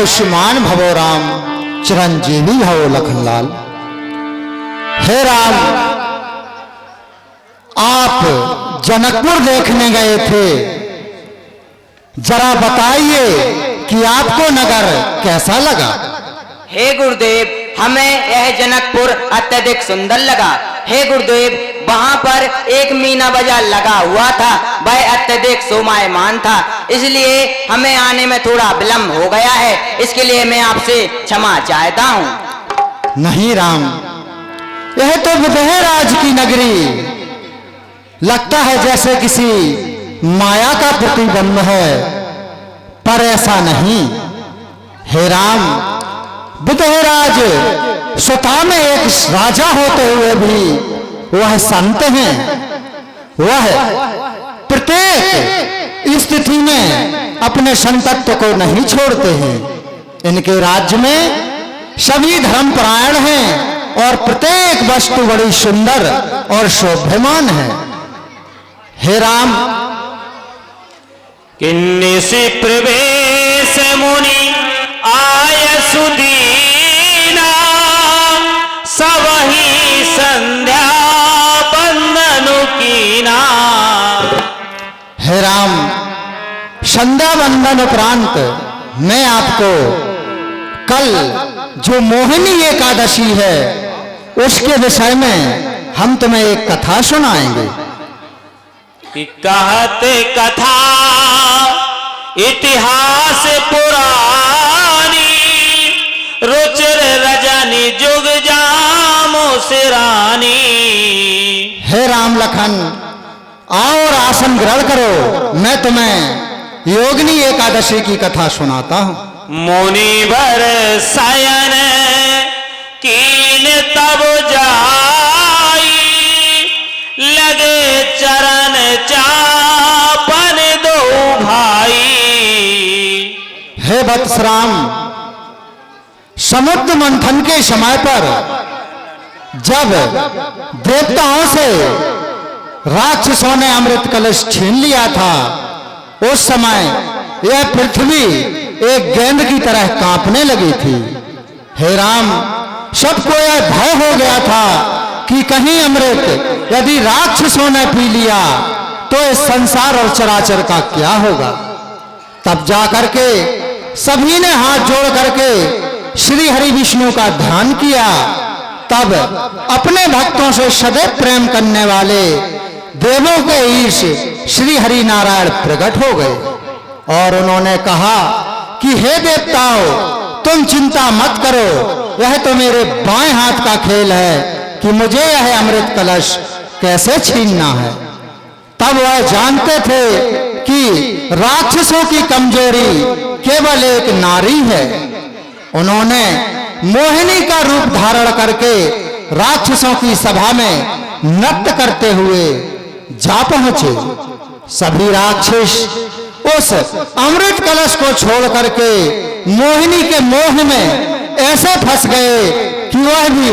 आयुष्मान भवो राम, चिरंजीवी भवो लखनलाल। हे राम, आप जनकपुर देखने गए थे, जरा बताइए कि आपको नगर कैसा लगा? हे गुरुदेव, हमें यह जनकपुर अत्यधिक सुंदर लगा। हे गुरुदेव, वहाँ पर एक मीना बाजार लगा हुआ था, वह अत्यधिक शोभायमान था, इसलिए हमें आने में थोड़ा विलंब हो गया है। इसके लिए मैं आपसे क्षमा चाहता हूँ। नहीं राम, यह तो विदेहराज की नगरी लगता है जैसे किसी माया का प्रतिबंध है, पर ऐसा नहीं। हे राम, विदेहराज स्वतः में एक राजा होते हुए भी वह संत हैं। वह प्रत्येक स्थिति में अपने संतत्व को नहीं छोड़ते हैं। इनके राज्य में सभी धर्मपरायण हैं और प्रत्येक वस्तु बड़ी सुंदर और शोभ्यमान है। हे राम, किन्निसि प्रवेश मुनि आय सुदीना, सबही संध्या बंदनु कीना। हे राम, संध्या बंदन उपरांत मैं आपको कल जो मोहिनी एकादशी है उसके विषय में हम तुम्हें एक कथा सुनाएंगे। कि कहते कथा इतिहास पुरानी, रुचिर रजनी जुग जामो सिरानी। हे राम लखन, आओ और आसन ग्रहण करो, मैं तुम्हें योगिनी एकादशी की कथा सुनाता हूं। मुनिवर शयन कीन तब जाई, लगे चरण चापन दो भाई। हे वत्सराम, समुद्र मंथन के समय पर जब देवताओं से राक्षसों ने अमृत कलश छीन लिया था, उस समय यह पृथ्वी एक गेंद की तरह कांपने लगी थी। हे राम, सबको यह भय हो गया था कि कहीं अमृत यदि राक्षसों ने पी लिया तो इस संसार और चराचर का क्या होगा। तब जाकर के सभी ने हाथ जोड़ करके श्री हरि विष्णु का ध्यान किया। तब अपने भक्तों से सदैव प्रेम करने वाले देवों के ईश श्री हरि नारायण प्रकट हो गए और उन्होंने कहा कि हे देवताओं, तुम चिंता मत करो, यह तो मेरे बाएं हाथ का खेल है कि मुझे यह अमृत कलश कैसे छीनना है। तब वह जानते थे कि राक्षसों की कमजोरी केवल एक नारी है। उन्होंने मोहिनी का रूप धारण करके राक्षसों की सभा में नृत्य करते हुए जा पहुंचे। सभी राक्षस उस अमृत कलश को छोड़ करके मोहिनी के मोह में ऐसे फंस गए कि वह भी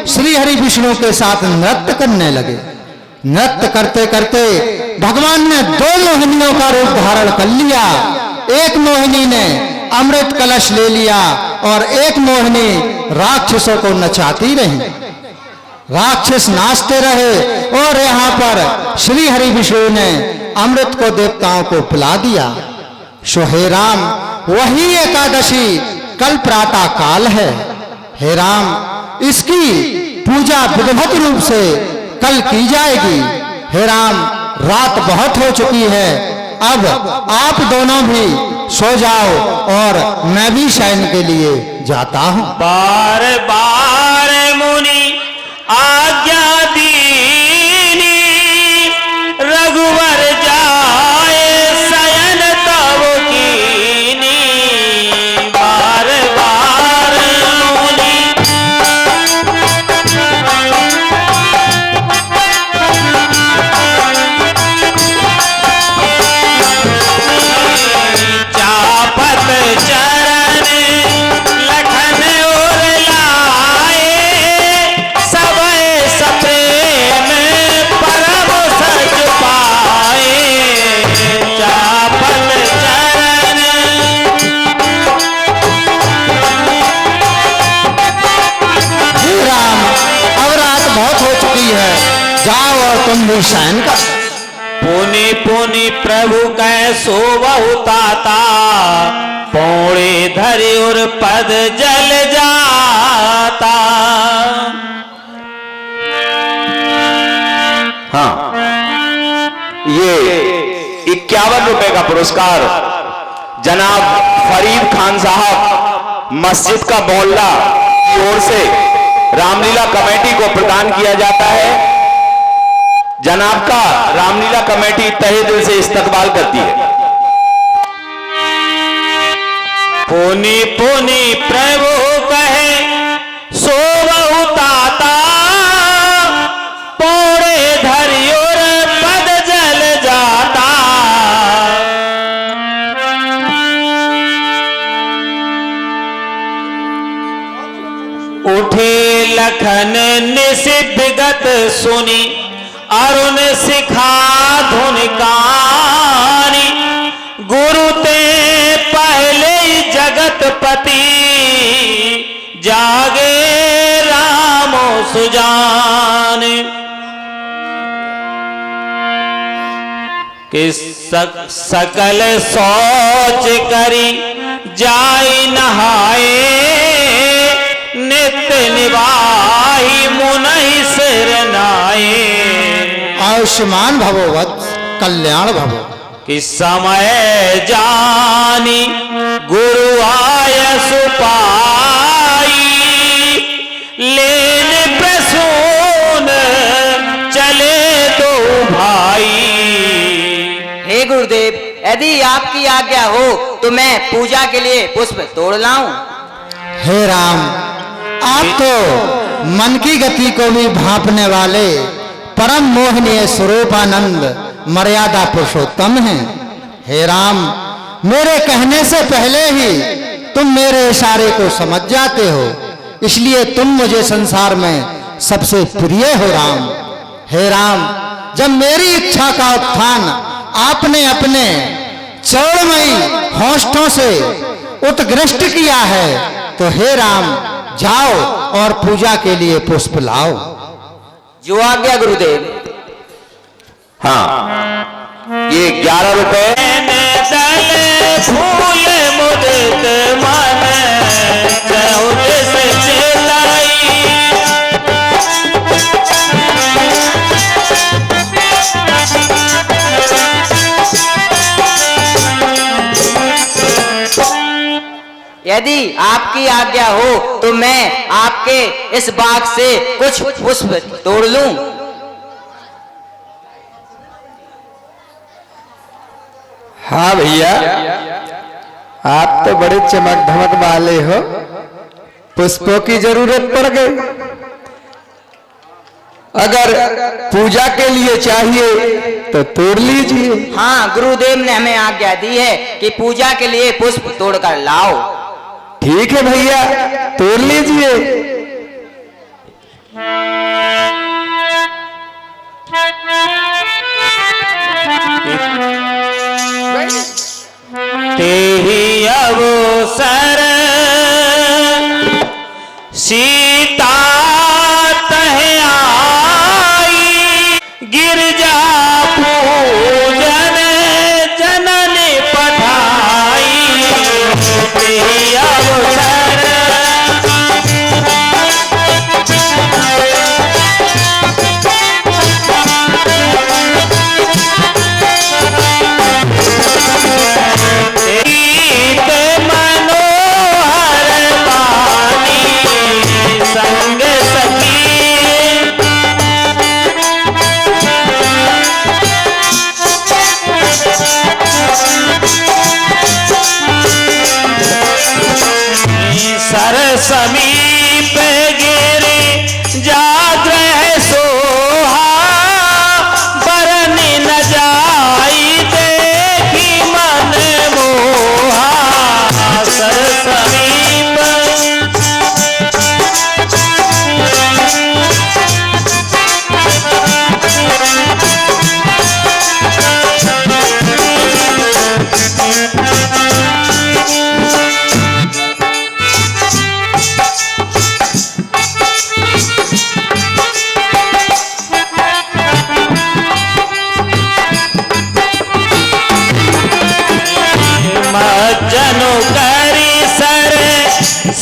श्री हरि विष्णु के साथ नृत्य करने लगे। नृत्य करते करते भगवान ने दो मोहिनियों का रूप धारण कर लिया। एक मोहिनी ने अमृत कलश ले लिया और एक मोहिनी राक्षसों को नचाती रही। राक्षस नाचते रहे और यहाँ पर श्री हरि विष्णु ने अमृत को देवताओं को पिला दिया। सो हे राम, वही एकादशी कल प्रातः काल है। हे राम, इसकी पूजा विधिवत रूप से कल की जाएगी। हे राम, रात बहुत हो चुकी है, अब आप दोनों भी सो जाओ और मैं भी शयन के लिए जाता हूं। बार बार मुनि आज्ञा दीनी, रघुवर जाए शयन तब कीनी। बार बार मुनि चापत चरण लखन और लाए, सब ही शयन कर। पुनि पुनि प्रभु कै सोवहु ताता, पौड़े धरि और पद जल जाता। हाँ, ये 51 रुपए का पुरस्कार जनाब फरीद खान साहब मस्जिद का मोहल्ला की ओर से रामलीला कमेटी को प्रदान किया जाता है। जनाब का रामलीला कमेटी तहे दिल से इस्तकबाल करती है। पुनि पुनि प्रभु कहे सोवहु ताता, पौड़े धरि और पद जल जाता। उठे लखन निषिद्ध गत सुनी, अरुण शिखा धुन कानी। गुरु ते पहले जगतपति, जागे रामो सुजान। कि सकल सोच करी जाई नहाए, नित्य निवाही मुनहि सिर नाए। आयुष्मान भवो वत्स, कल्याण भवो। कि समय जानी गुरु आय सुपाई, लेन प्रसून चले दो भाई। हे गुरुदेव, यदि आपकी आज्ञा हो तो मैं पूजा के लिए पुष्प तोड़ लाऊं। हे राम, आप तो मन की गति को भी भांपने वाले परम मोहनीय स्वरूपानंद मर्यादा पुरुषोत्तम हैं। हे राम, मेरे कहने से पहले ही तुम मेरे इशारे को समझ जाते हो, इसलिए तुम मुझे संसार में सबसे प्रिय हो राम। हे राम, जब मेरी इच्छा का उत्थान आपने अपने चौड़मयी होंठों से उत्कृष्ट किया है, तो हे राम जाओ और पूजा के लिए पुष्प लाओ। जो आज्ञा गुरुदेव। हाँ, ये 11 रुपए फूल मुदित मन बहुत से चेलाई। यदि आपकी आज्ञा हो तो मैं आपके इस बाग से कुछ पुष्प तोड़ लूं। हाँ भैया, आप तो बड़े चमक धमक वाले हो, पुष्पों की जरूरत पड़ गई। अगर पूजा के लिए चाहिए तो तोड़ लीजिए। हाँ, गुरुदेव ने हमें आज्ञा दी है कि पूजा के लिए पुष्प तोड़कर लाओ। ठीक है भैया, तोड़ लीजिए। तेहि अवसर सीता तह आई, गिरजा पूजन जनन पठाई। तेहि अवसर गीत मनोहर बानी,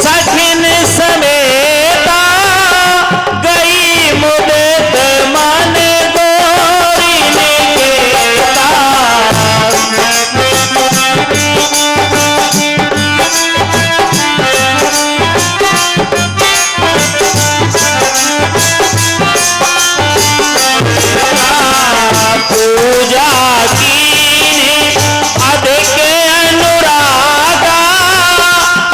सखिन समेता गई मुदत मन गोरी निकेता। पूजा कीनी अधिक अनुरागा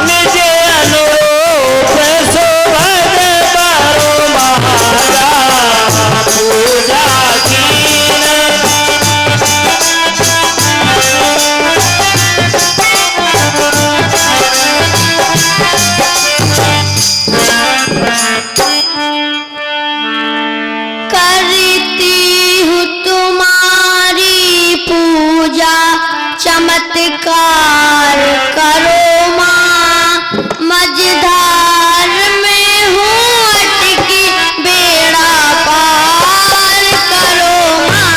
निज अनुरूप सुभग बरु महागा। पूजा कीन करती हूँ तुम्हारी पूजा चमत्कार करो माँ। मझधार में हूँ अटकी बेड़ा पार करो माँ।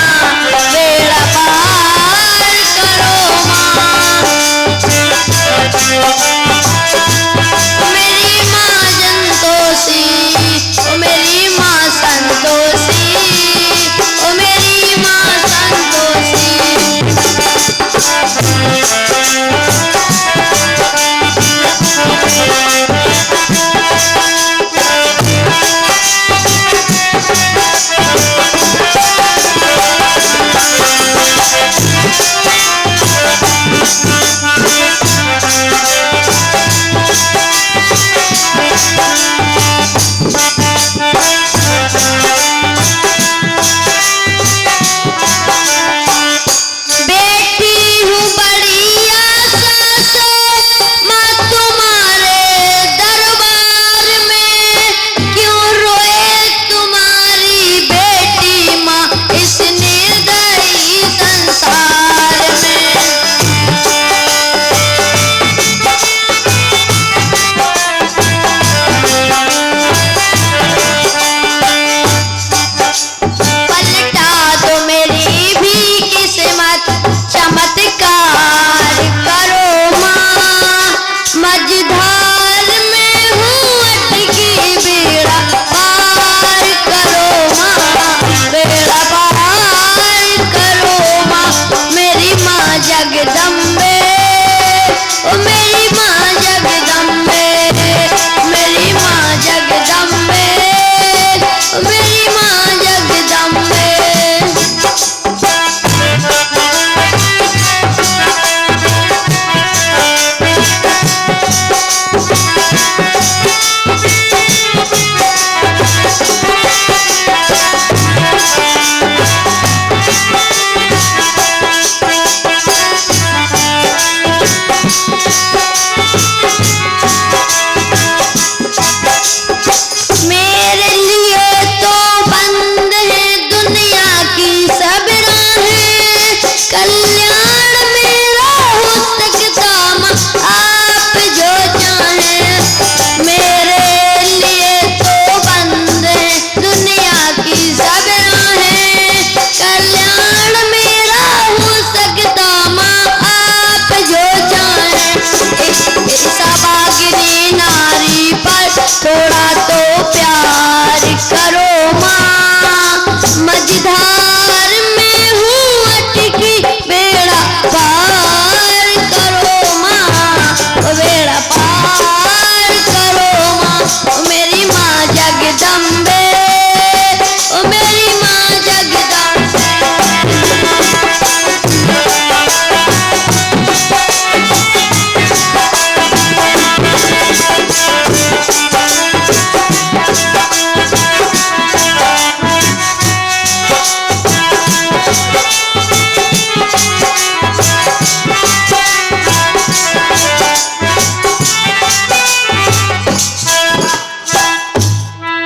बेड़ा पार करो माँ। मेरी माँ संतोषी, ओ मेरी माँ संतोषी, ओ मेरी माँ संतोषी। बेटी हूँ बड़ी आशा से माँ तुम्हारे दरबार में। क्यों रोए तुम्हारी बेटी माँ इस निर्दयी संसार में। पलटा दो मेरी भी किस्मत चमत्कार करो माँ। मझधार में हूँ अटकी बेड़ा पार करो माँ। बेड़ा पार करो माँ। मेरी माँ जगदम्बे, ओ मेरी माँ जगदम्बे, मेरी माँ जगदम्बे, ओ मेरी माँ जगदम्बे। मेरे लिए तो बंद है दुनिया की सब राहें। कल्याण मेरा हो सकता माँ आप जो चाहें। मेरे लिए तो बंद है दुनिया की सब राहें। कल्याण मेरा हो सकता माँ आप जो चाहें। सभागिनी नारी पर थोड़ा तो प्यार करो माँ। मझधार में हूँ अटकी बेड़ा पार करो माँ। बेड़ा पार करो माँ। ओ मेरी माँ जगदम्बे, ओ मेरी माँ जगदम्बे।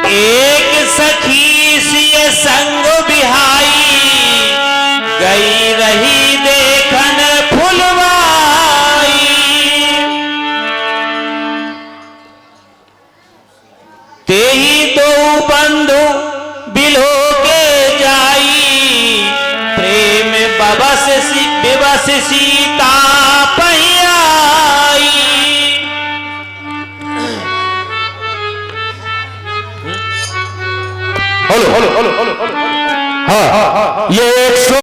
एक सखी सिय संग बिहाई गई रही देखन फुलवाई। तेही दो बंधु बिलो के जाई। प्रेम बबस सीता पहियाई। हाँ